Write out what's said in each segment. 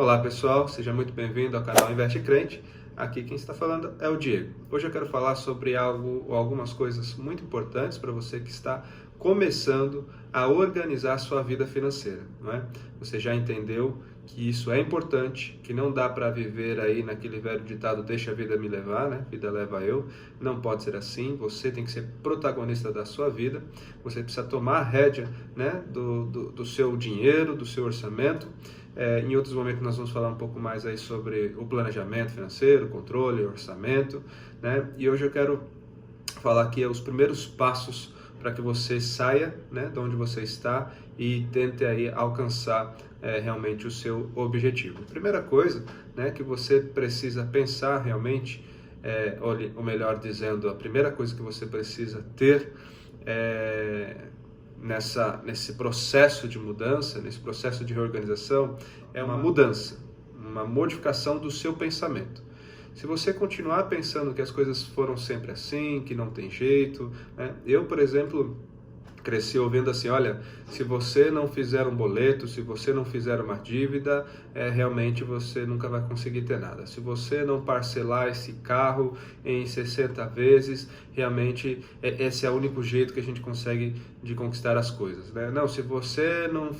Olá pessoal, seja muito bem-vindo ao canal Investe Crente. Aqui quem está falando é o Diego. Hoje eu quero falar sobre algo ou algumas coisas muito importantes para você que está começando a organizar a sua vida financeira, não é? Você já entendeu que isso é importante, que não dá para viver aí naquele velho ditado, deixa a vida me levar, né? Vida leva eu. Não pode ser assim, você tem que ser protagonista da sua vida, você precisa tomar a rédea, né? do seu dinheiro, do seu orçamento. Em outros momentos nós vamos falar um pouco mais aí sobre o planejamento financeiro, controle, orçamento, né? E hoje eu quero falar aqui os primeiros passos para que você saia, né, de onde você está e tente aí alcançar realmente o seu objetivo. Primeira coisa, né, que você precisa pensar realmente, ou melhor dizendo, a primeira coisa que você precisa ter nesse processo de mudança, nesse processo de reorganização, é uma mudança, uma modificação do seu pensamento. Se você continuar pensando que as coisas foram sempre assim, que não tem jeito, né? Eu, por exemplo, cresci ouvindo assim, olha, se você não fizer um boleto, se você não fizer uma dívida, realmente você nunca vai conseguir ter nada. Se você não parcelar esse carro em 60 vezes, realmente esse é o único jeito que a gente consegue de conquistar as coisas, né? Não, se você não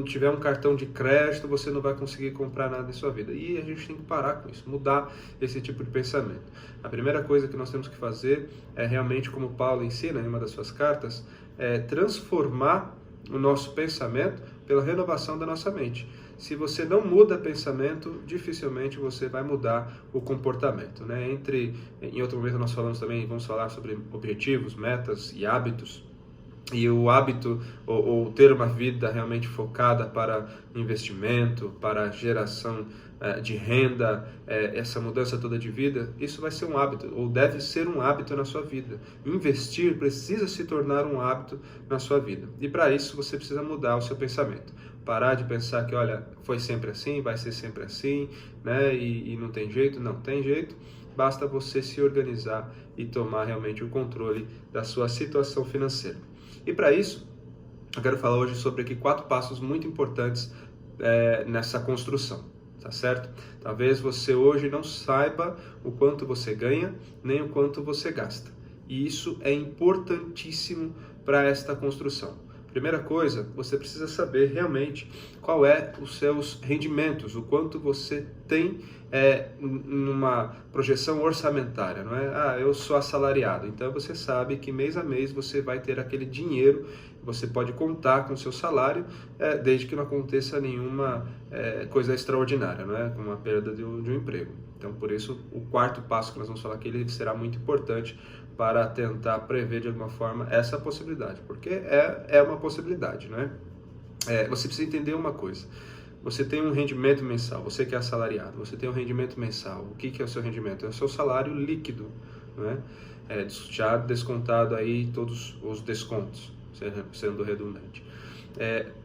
tiver um cartão de crédito, você não vai conseguir comprar nada em sua vida. E a gente tem que parar com isso, mudar esse tipo de pensamento. A primeira coisa que nós temos que fazer é realmente, como Paulo ensina em uma das suas cartas, transformar o nosso pensamento pela renovação da nossa mente. Se você não muda pensamento, dificilmente você vai mudar o comportamento, né? Em outro momento nós vamos falar sobre objetivos, metas e hábitos. E o hábito, ou ter uma vida realmente focada para investimento, para geração de renda, essa mudança toda de vida, isso vai ser um hábito, ou deve ser um hábito na sua vida. Investir precisa se tornar um hábito na sua vida. E para isso você precisa mudar o seu pensamento. Parar de pensar que, olha, foi sempre assim, vai ser sempre assim, né? E não tem jeito, não tem jeito. Basta você se organizar e tomar realmente o controle da sua situação financeira. E para isso, eu quero falar hoje sobre aqui 4 passos muito importantes nessa construção, tá certo? Talvez você hoje não saiba o quanto você ganha, nem o quanto você gasta. E isso é importantíssimo para esta construção. Primeira coisa, você precisa saber realmente qual é os seus rendimentos, o quanto você tem numa projeção orçamentária, não é? Eu sou assalariado, então você sabe que mês a mês você vai ter aquele dinheiro, você pode contar com o seu salário, desde que não aconteça nenhuma coisa extraordinária, não é? Como a perda de um emprego. Então, por isso, o 4º passo que nós vamos falar aqui, ele será muito importante para tentar prever de alguma forma essa possibilidade, porque é uma possibilidade, não é? Você precisa entender uma coisa. Você tem um rendimento mensal, você que é assalariado, você tem um rendimento mensal. O que é o seu rendimento? É o seu salário líquido, não é? Já descontado aí todos os descontos, sendo redundante.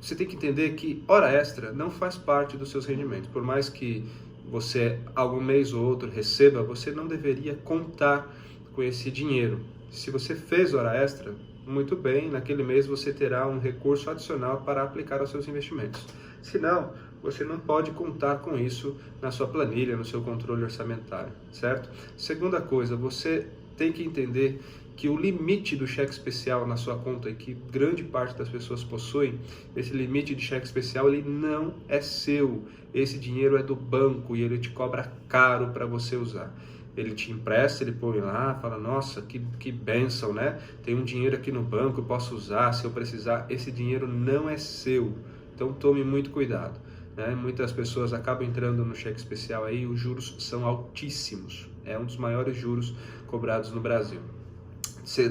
Você tem que entender que hora extra não faz parte dos seus rendimentos. Por mais que você, algum mês ou outro, receba, você não deveria contar com esse dinheiro. Se você fez hora extra, muito bem, naquele mês você terá um recurso adicional para aplicar aos seus investimentos. Se não, você não pode contar com isso na sua planilha, no seu controle orçamentário, certo? Segunda coisa, você tem que entender que o limite do cheque especial na sua conta, e que grande parte das pessoas possuem, esse limite de cheque especial, ele não é seu. Esse dinheiro é do banco e ele te cobra caro para você usar. Ele te empresta, ele põe lá, fala, nossa, que bênção, né? Tem um dinheiro aqui no banco, eu posso usar se eu precisar. Esse dinheiro não é seu, então tome muito cuidado, né? Muitas pessoas acabam entrando no cheque especial aí, os juros são altíssimos. É um dos maiores juros cobrados no Brasil.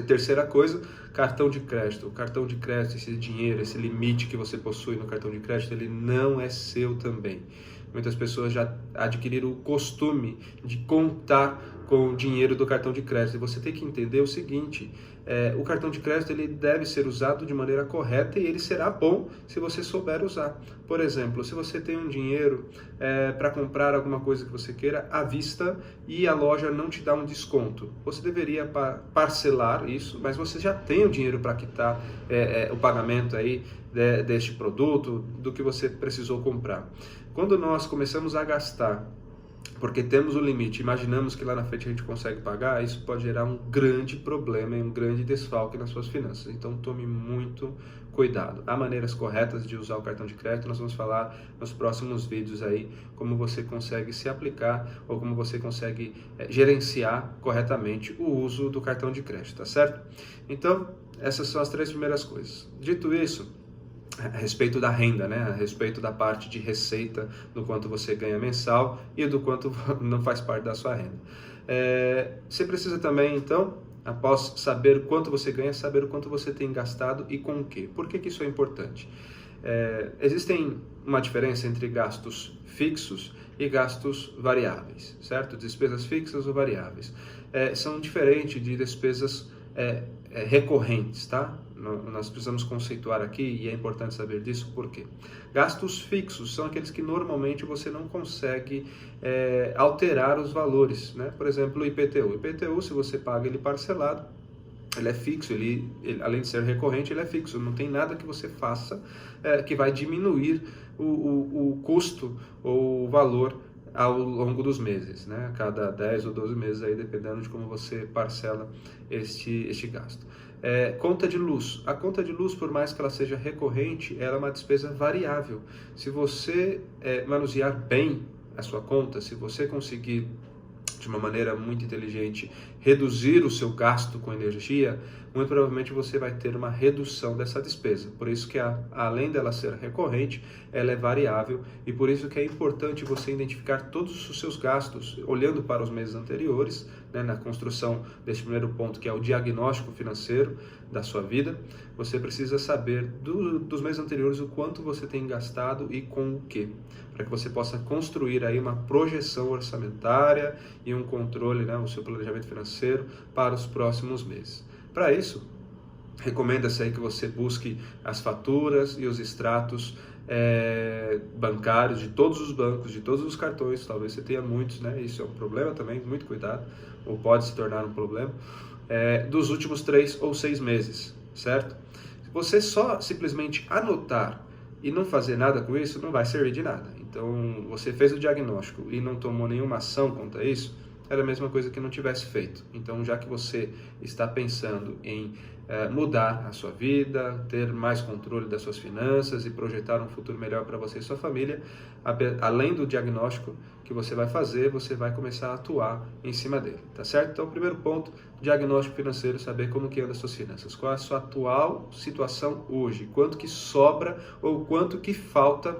Terceira coisa, cartão de crédito. O cartão de crédito, esse dinheiro, esse limite que você possui no cartão de crédito, ele não é seu também. Muitas pessoas já adquiriram o costume de contar com o dinheiro do cartão de crédito. E você tem que entender o seguinte, o cartão de crédito ele deve ser usado de maneira correta e ele será bom se você souber usar. Por exemplo, se você tem um dinheiro para comprar alguma coisa que você queira à vista e a loja não te dá um desconto, você deveria parcelar isso, mas você já tem o dinheiro para quitar o pagamento aí deste produto, do que você precisou comprar. Quando nós começamos a gastar porque temos um limite, imaginamos que lá na frente a gente consegue pagar, isso pode gerar um grande problema e um grande desfalque nas suas finanças. Então tome muito cuidado. Há maneiras corretas de usar o cartão de crédito, nós vamos falar nos próximos vídeos aí como você consegue se aplicar ou como você consegue gerenciar corretamente o uso do cartão de crédito, tá certo? Então, essas são as 3 primeiras coisas. Dito isso, a respeito da renda, né? A respeito da parte de receita, do quanto você ganha mensal e do quanto não faz parte da sua renda. Você precisa também, então, após saber quanto você ganha, saber o quanto você tem gastado e com o quê. Por que isso é importante? Existem uma diferença entre gastos fixos e gastos variáveis, certo? Despesas fixas ou variáveis. São diferentes de despesas recorrentes, tá? Nós precisamos conceituar aqui e é importante saber disso, por quê? Gastos fixos são aqueles que normalmente você não consegue alterar os valores, né? Por exemplo, o IPTU. O IPTU, se você paga ele parcelado, ele é fixo, ele além de ser recorrente, ele é fixo. Não tem nada que você faça que vai diminuir o custo ou o valor ao longo dos meses, né? Cada 10 ou 12 meses, aí, dependendo de como você parcela este gasto. Conta de luz. A conta de luz, por mais que ela seja recorrente, ela é uma despesa variável. Se você manusear bem a sua conta, se você conseguir, de uma maneira muito inteligente, reduzir o seu gasto com energia, muito provavelmente você vai ter uma redução dessa despesa. Por isso que, além dela ser recorrente, ela é variável e por isso que é importante você identificar todos os seus gastos, olhando para os meses anteriores, né, na construção desse primeiro ponto, que é o diagnóstico financeiro da sua vida. Você precisa saber dos meses anteriores o quanto você tem gastado e com o quê, para que você possa construir aí uma projeção orçamentária e um controle, né, o seu planejamento financeiro para os próximos meses. Para isso, recomenda-se aí que você busque as faturas e os extratos bancários de todos os bancos, de todos os cartões. Talvez você tenha muitos, né? Isso é um problema também, muito cuidado, ou pode se tornar um problema, dos últimos 3 ou 6 meses, certo? Se você só simplesmente anotar e não fazer nada com isso, não vai servir de nada. Então, você fez o diagnóstico e não tomou nenhuma ação contra isso, era a mesma coisa que não tivesse feito. Então, já que você está pensando em mudar a sua vida, ter mais controle das suas finanças e projetar um futuro melhor para você e sua família, além do diagnóstico que você vai fazer, você vai começar a atuar em cima dele, tá certo? Então, o primeiro ponto, diagnóstico financeiro, saber como que anda as suas finanças, qual é a sua atual situação hoje, quanto que sobra ou quanto que falta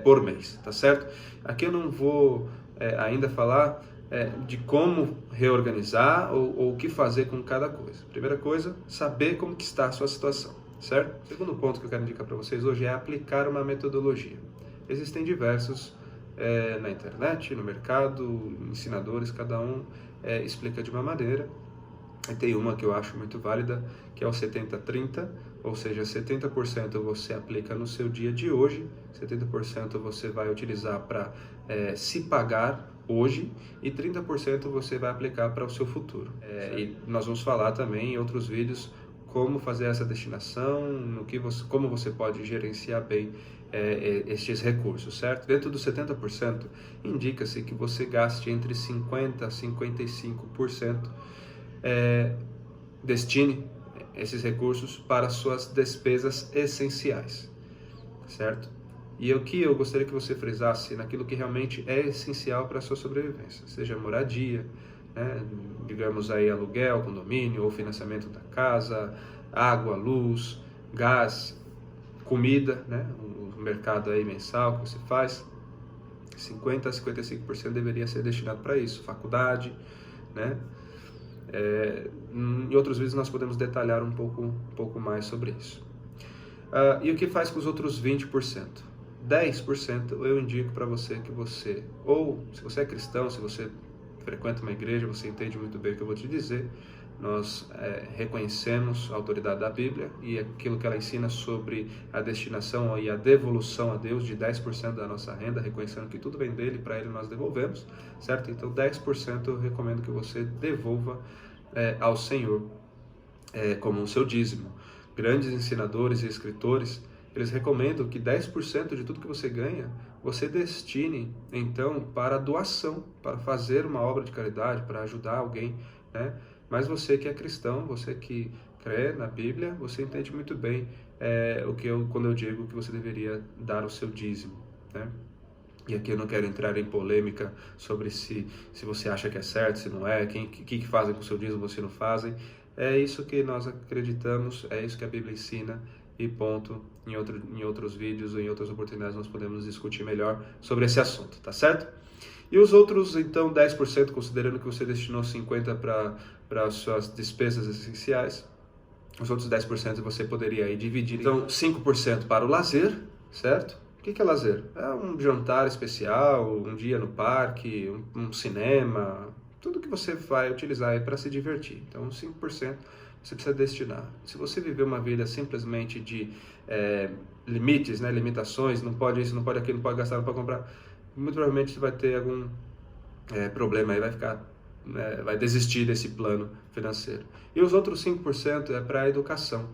por mês, tá certo? Aqui eu não vou ainda falar de como reorganizar ou o que fazer com cada coisa. Primeira coisa, saber como que está a sua situação, certo? Segundo ponto que eu quero indicar para vocês hoje é aplicar uma metodologia. Existem diversos na internet, no mercado, ensinadores, cada um explica de uma maneira. E tem uma que eu acho muito válida, que é o 70-30, ou seja, 70% você aplica no seu dia de hoje, 70% você vai utilizar para se pagar hoje e 30% você vai aplicar para o seu futuro. E nós vamos falar também em outros vídeos como fazer essa destinação, como você pode gerenciar bem estes recursos, certo? Dentro dos 70%, indica-se que você gaste entre 50% a 55%, destine esses recursos para suas despesas essenciais, certo? E o que eu gostaria que você frisasse naquilo que realmente é essencial para a sua sobrevivência, seja moradia, né? Digamos aí aluguel, condomínio ou financiamento da casa, água, luz, gás, comida, né? O mercado aí mensal que você faz, 50% a 55% deveria ser destinado para isso, faculdade, né? Em outros vídeos nós podemos detalhar um pouco mais sobre isso. E o que faz com os outros 20%? 10% eu indico para você que você, ou se você é cristão, se você frequenta uma igreja, você entende muito bem o que eu vou te dizer, nós reconhecemos a autoridade da Bíblia e aquilo que ela ensina sobre a destinação e a devolução a Deus de 10% da nossa renda, reconhecendo que tudo vem dele, para ele nós devolvemos, certo? Então 10% eu recomendo que você devolva ao Senhor como o seu dízimo. Grandes ensinadores e escritores, eles recomendam que 10% de tudo que você ganha, você destine, então, para doação, para fazer uma obra de caridade, para ajudar alguém, né? Mas você que é cristão, você que crê na Bíblia, você entende muito bem quando eu digo que você deveria dar o seu dízimo, né? E aqui eu não quero entrar em polêmica sobre se você acha que é certo, se não é, que fazem com o seu dízimo, você não fazem. É isso que nós acreditamos, é isso que a Bíblia ensina e ponto. Em outros vídeos ou em outras oportunidades nós podemos discutir melhor sobre esse assunto, tá certo? E os outros, então, 10%, considerando que você destinou 50% para as suas despesas essenciais, os outros 10% você poderia aí dividir. Então, 5% para o lazer, certo? O que é lazer? É um jantar especial, um dia no parque, um cinema, tudo que você vai utilizar para se divertir. Então, 5% você precisa destinar. Se você viver uma vida simplesmente de limites, né, limitações, não pode isso, não pode aquilo, não pode gastar, não pode comprar, muito provavelmente você vai ter algum problema aí, vai desistir desse plano financeiro. E os outros 5% é para a educação.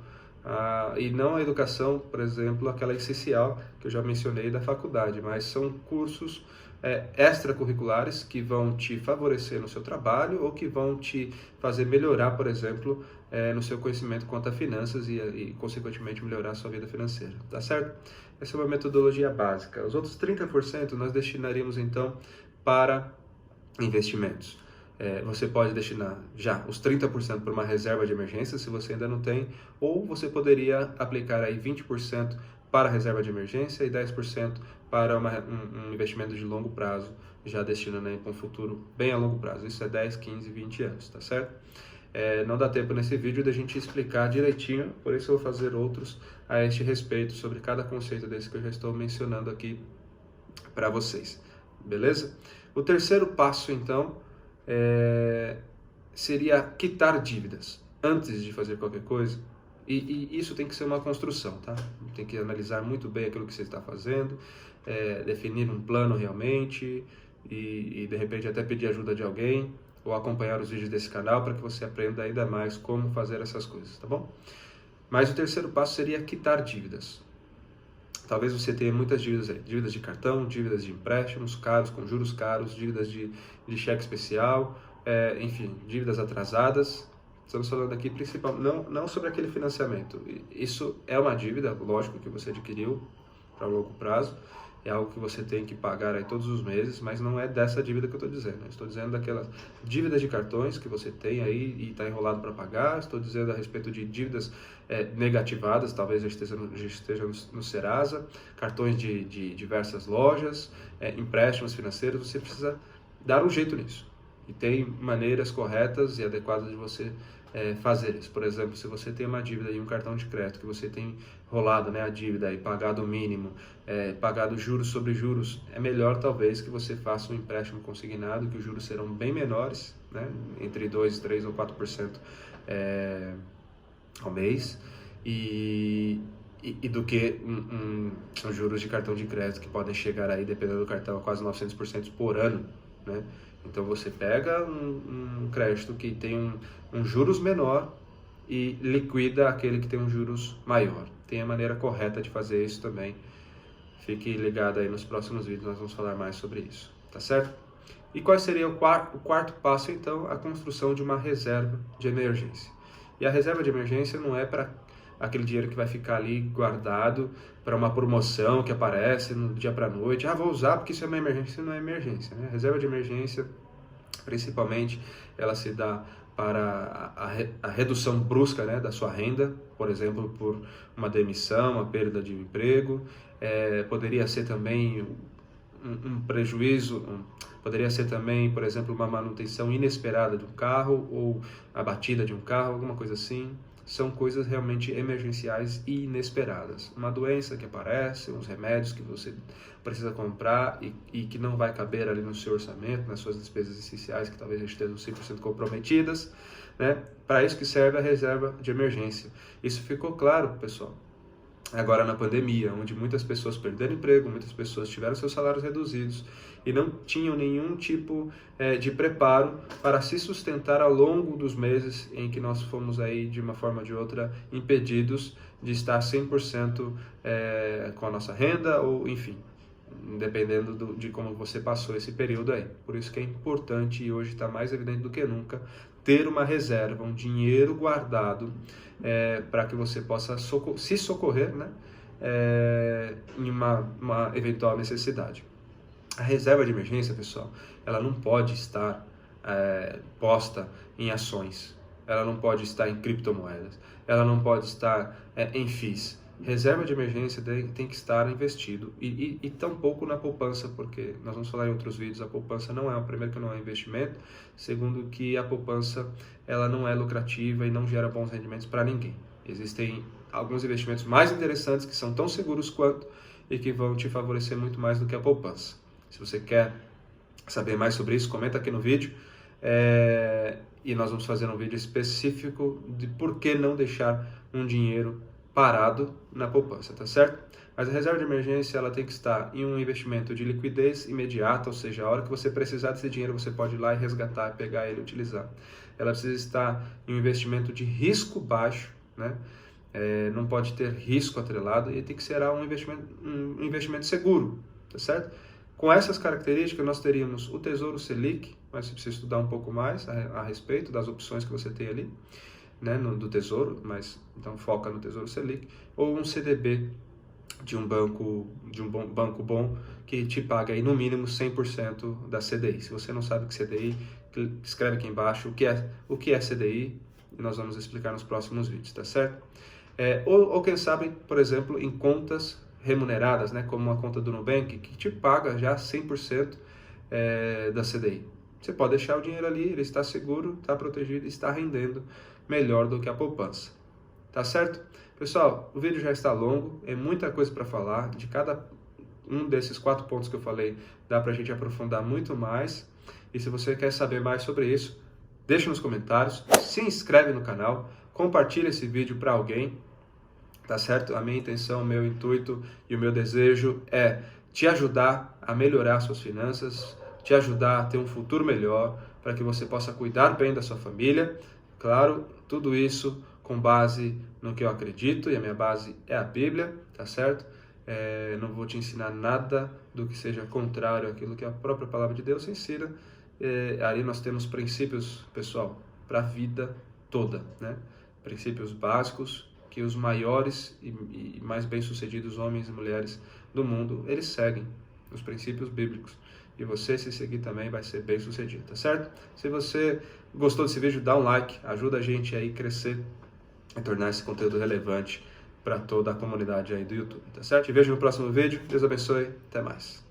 E não a educação, por exemplo, aquela essencial que eu já mencionei da faculdade, mas são cursos extracurriculares que vão te favorecer no seu trabalho ou que vão te fazer melhorar, por exemplo, no seu conhecimento quanto a finanças e consequentemente, melhorar a sua vida financeira, tá certo? Essa é uma metodologia básica. Os outros 30% nós destinaríamos, então, para investimentos. Você pode destinar já os 30% para uma reserva de emergência, se você ainda não tem, ou você poderia aplicar aí 20% para a reserva de emergência e 10% para um investimento de longo prazo, já destinando aí para um futuro bem a longo prazo. Isso é 10, 15, 20 anos, tá certo? Não dá tempo nesse vídeo da gente explicar direitinho, por isso eu vou fazer outros a este respeito, sobre cada conceito desse que eu já estou mencionando aqui para vocês, beleza? O terceiro passo, então, seria quitar dívidas antes de fazer qualquer coisa, e isso tem que ser uma construção, tá? Tem que analisar muito bem aquilo que você está fazendo, definir um plano realmente e de repente até pedir ajuda de alguém ou acompanhar os vídeos desse canal para que você aprenda ainda mais como fazer essas coisas, tá bom? Mas o terceiro passo seria quitar dívidas. Talvez você tenha muitas dívidas aí, dívidas de cartão, dívidas de empréstimos caros, com juros caros, dívidas de cheque especial, enfim, dívidas atrasadas. Estamos falando aqui principalmente, não sobre aquele financiamento. Isso é uma dívida, lógico, que você adquiriu para longo prazo, é algo que você tem que pagar aí todos os meses, mas não é dessa dívida que eu estou dizendo. Eu estou dizendo daquelas dívidas de cartões que você tem aí e está enrolado para pagar. Estou dizendo a respeito de dívidas negativadas, talvez já esteja no Serasa, cartões de diversas lojas, empréstimos financeiros. Você precisa dar um jeito nisso. E tem maneiras corretas e adequadas de você fazer isso. Por exemplo, se você tem uma dívida e um cartão de crédito que você tem rolado, né, a dívida e pagado o mínimo, pagado juros sobre juros, é melhor talvez que você faça um empréstimo consignado, que os juros serão bem menores, né, entre 2%, 3% ou 4% ao mês, e do que os juros de cartão de crédito que podem chegar aí, dependendo do cartão, a quase 900% por ano, né? Então você pega um crédito que tem um juros menor e liquida aquele que tem um juros maior. Tem a maneira correta de fazer isso também. Fique ligado aí nos próximos vídeos, nós vamos falar mais sobre isso, tá certo? E qual seria o quarto passo, então? A construção de uma reserva de emergência. E a reserva de emergência não é para aquele dinheiro que vai ficar ali guardado para uma promoção que aparece no dia para noite. Vou usar porque isso é uma emergência. Isso não é emergência, né? A reserva de emergência, principalmente, ela se dá para a redução brusca, né, da sua renda, por exemplo, por uma demissão, uma perda de emprego. Poderia ser também um prejuízo, poderia ser também, por exemplo, uma manutenção inesperada de um carro ou a batida de um carro, alguma coisa assim. São coisas realmente emergenciais e inesperadas. Uma doença que aparece, uns remédios que você precisa comprar e que não vai caber ali no seu orçamento, nas suas despesas essenciais, que talvez estejam 100% comprometidas, né? Para isso que serve a reserva de emergência. Isso ficou claro, pessoal, agora na pandemia, onde muitas pessoas perderam emprego, muitas pessoas tiveram seus salários reduzidos e não tinham nenhum tipo de preparo para se sustentar ao longo dos meses em que nós fomos aí, de uma forma ou de outra, impedidos de estar 100% com a nossa renda, ou enfim, dependendo de como você passou esse período aí. Por isso que é importante, e hoje está mais evidente do que nunca, ter uma reserva, um dinheiro guardado para que você possa se socorrer, né, em uma eventual necessidade. A reserva de emergência, pessoal, ela não pode estar posta em ações, ela não pode estar em criptomoedas, ela não pode estar em FIIs. Reserva de emergência tem que estar investido e tampouco na poupança, porque nós vamos falar em outros vídeos, a poupança não é, primeiro que não é investimento, segundo que a poupança ela não é lucrativa e não gera bons rendimentos para ninguém. Existem alguns investimentos mais interessantes que são tão seguros quanto e que vão te favorecer muito mais do que a poupança. Se você quer saber mais sobre isso, comenta aqui no vídeo e nós vamos fazer um vídeo específico de por que não deixar um dinheiro parado na poupança, tá certo? Mas a reserva de emergência ela tem que estar em um investimento de liquidez imediata, ou seja, a hora que você precisar desse dinheiro você pode ir lá e resgatar, pegar ele e utilizar. Ela precisa estar em um investimento de risco baixo, né? Não pode ter risco atrelado e tem que ser um investimento seguro, tá certo? Com essas características nós teríamos o Tesouro Selic, mas você precisa estudar um pouco mais a respeito das opções que você tem ali, né, do Tesouro, mas então foca no Tesouro Selic, ou um CDB de um banco bom que te paga aí no mínimo 100% da CDI. Se você não sabe o que é CDI, escreve aqui embaixo o que é CDI e nós vamos explicar nos próximos vídeos, tá certo? Ou quem sabe, por exemplo, em contas remuneradas, né, como uma conta do Nubank, que te paga já 100% da CDI. Você pode deixar o dinheiro ali, ele está seguro, está protegido e está rendendo melhor do que a poupança. Tá certo? Pessoal, o vídeo já está longo, é muita coisa para falar. De cada um desses 4 pontos que eu falei, dá para a gente aprofundar muito mais. E se você quer saber mais sobre isso, deixa nos comentários, se inscreve no canal, compartilha esse vídeo para alguém. Tá certo? A minha intenção, o meu intuito e o meu desejo é te ajudar a melhorar suas finanças, te ajudar a ter um futuro melhor, para que você possa cuidar bem da sua família. Claro, tudo isso com base no que eu acredito, e a minha base é a Bíblia, tá certo? Não vou te ensinar nada do que seja contrário àquilo que a própria palavra de Deus ensina. Ali nós temos princípios, pessoal, para a vida toda, né? Princípios básicos que os maiores e mais bem-sucedidos homens e mulheres do mundo, eles seguem os princípios bíblicos. E você, se seguir também, vai ser bem-sucedido, tá certo? Se você gostou desse vídeo, dá um like, ajuda a gente aí a crescer e tornar esse conteúdo relevante para toda a comunidade aí do YouTube, tá certo? Te vejo no próximo vídeo. Deus abençoe. Até mais.